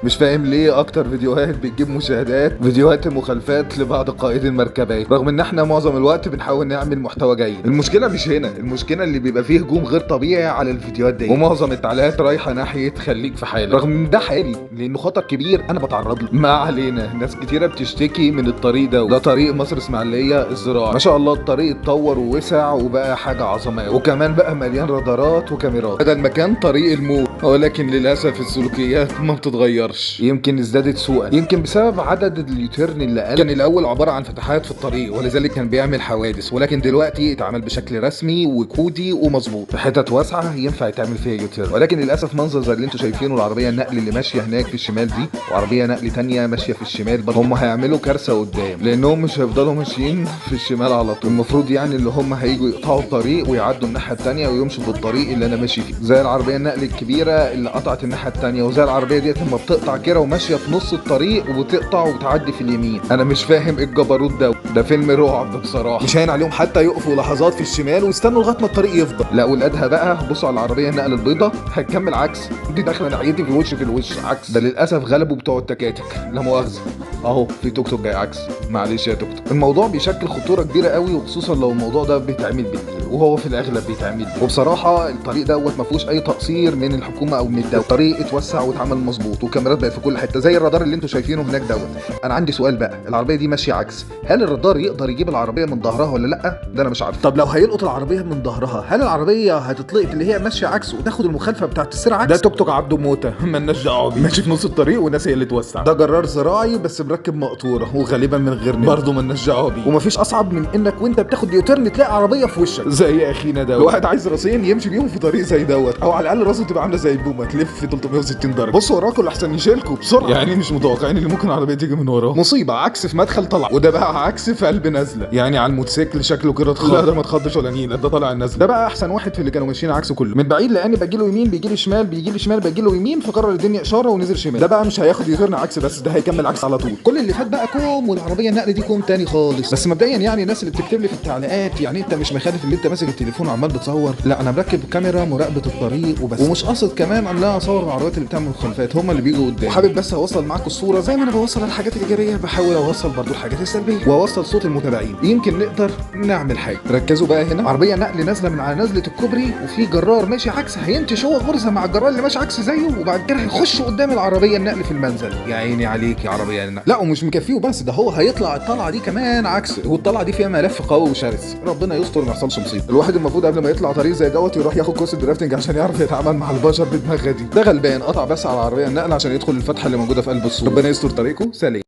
مش فاهم ليه اكتر فيديوهات بتجيب مشاهدات فيديوهات المخالفات لبعض قائدي المركبات، رغم ان احنا معظم الوقت بنحاول نعمل محتوى جيد. المشكله مش هنا، المشكله اللي بيبقى فيه هجوم غير طبيعي على الفيديوهات دي، ومعظم التعليقات رايحه ناحيه خليك في حالك، رغم ان ده حالي لانه خطر كبير انا بتعرض له. ما علينا، ناس كتيره بتشتكي من الطريق ده طريق مصر اسماعيليه الزراعي. ما شاء الله الطريق اتطور ووسع وبقى حاجه عظمه، وكمان بقى مليان رادارات وكاميرات. هذا المكان طريق الموت، ولكن للاسف السلوكيات ما بتتغيرش. يمكن ازدادت سوءا، يمكن بسبب عدد اليوتيرن اللي قل. كان الاول عباره عن فتحات في الطريق ولذلك كان بيعمل حوادث، ولكن دلوقتي اتعمل بشكل رسمي وكودي ومظبوط في حتت واسعه ينفع يتعمل فيها يوتيرن. ولكن للاسف منظر زي اللي انتم شايفينه، العربيه النقل اللي ماشيه هناك في الشمال دي وعربيه نقل تانية ماشيه في الشمال برضه، هم هيعملوا كارثه قدام لانهم مش هيفضلوا ماشيين في الشمال على طول. المفروض يعني اللي هم هيجوا يقطعوا الطريق ويعدوا الناحيه التانية ويمشوا في الطريق اللي انا ماشي فيه، زي العربيه النقل الكبيره اللي قطعت الناحيه التانية، وزي العربيه ديت لما بتقطع كده وماشيه في نص الطريق وبتقطع وبتعدي في اليمين. انا مش فاهم ايه الجبروت ده فيلم رعب بصراحه. مش هين عليهم حتى يقفوا لحظات في الشمال ويستنوا لغايه ما الطريق يفضى. لا والادهى بقى، بصوا على العربيه النقل البيضاء هتكمل عكس، دي داخله ناحيتي في الوش عكس. ده للاسف غلبوا بتوع التكاتك، لا مؤاخذه اهو في توك توك جاي عكس. معلش يا توك توك. الموضوع بيشكل خطوره كبيره قوي، وخصوصا لو الموضوع ده بيتعمل بالليل، وهو في الاغلب بيتعمل. وبصراحه الطريق دوت ما فيهوش اي تقصير من الحكومه او من الدوله. الطريق اتوسع واتعمل مظبوط وكاميرات بقت في كل حته زي الرادار اللي انتم شايفينه هناك دوت. انا عندي سؤال بقى، العربيه دي ماشيه عكس، هل الرادار يقدر يجيب العربيه من ظهرها ولا لا؟ ده انا مش عارف. طب لو هيلقط العربيه من ظهرها، هل العربيه هتتلقط اللي هي ماشيه عكس وتاخد المخالفه بتاعت السرعه عكس؟ ده توك توك عبده موته مالناش دعوه بيه، ماشي في نص الطريق والناس هي اللي توسع. ده جرار زراعي بس مركب مقطوره وغالبا من غير برضه مالناش دعوه بيه. ومفيش اصعب من انك وانت بتاخد يوتيرن تلاقي عربيه في وشك زي اخينا دوت. الواحد عايز راسين يمشي بيهم في طريق زي دوت، او على الاقل راسه تبقى عامله زي البومه تلف 360 درجه. بصوا وراكم لحسن يشيلكوا بسرعه، يعني مش متوقعين اللي ممكن عربيه تيجي من وراه. مصيبه، عكس في مدخل طلع، وده بقى عكس في قلب نازله. يعني على الموتوسيكل شكله كده اتخض. لا ده ما اتخضش ولا نيله، ده طالع النازله. ده بقى احسن واحد في اللي كانوا ماشيين عكسه كله من بعيد، لان باجي له يمين بيجي لي شمال، بيجي لي شمال باجي له يمين، فقرر الدنيا اشاره ونزل شمال. ده بقى مش هياخد يوتيرن عكس بس، ده هيكمل عكس على طول. كل اللي فات بقى كوم، والعربيه النقل دي كوم تاني خالص. بس مبدئيا يعني الناس اللي بتكتب لي في التعليقات، يعني انت مش مخالف اللي انت ماسك التليفون وعمال بتصور؟ لا انا مركب كاميرا مراقبه الطريق وبس، ومش قاصد كمان ان لا اصور العربيات اللي بتعمل مخالفات، هم اللي بيجوا قدام. وحابب بس اوصل معاكم الصوره زي ما انا بوصل الحاجات الايجابيه، بحاول اوصل برضو الحاجات السلبيه واوصل صوت المتابعين، يمكن نقدر نعمل حاجه. ركزوا بقى هنا، عربيه نقل نازله من على نزله الكوبري وفي جرار ماشي عكس، هينتش هو غرزه مع الجرار اللي ماشي عكس زيه، وبعد كده هيخش قدام العربيه النقل في المنزل. يا عيني عليك يا عربيه النقل. لا ومش مكفيه بس، ده هو هيطلع الطلعه دي كمان عكس، والطلعه دي فيها ملف قوي وشرس، ربنا يستر ما يحصلش مصيبه. الواحد المفروض قبل ما يطلع طريق زي دوت يروح ياخد كورس درافتنج عشان يعرف يتعامل مع البشر بدماغها دي. ده غلبان قطع بس على العربيه النقل عشان يدخل الفتحه اللي موجوده في قلب السور. ربنا يستر طريقه. سلام.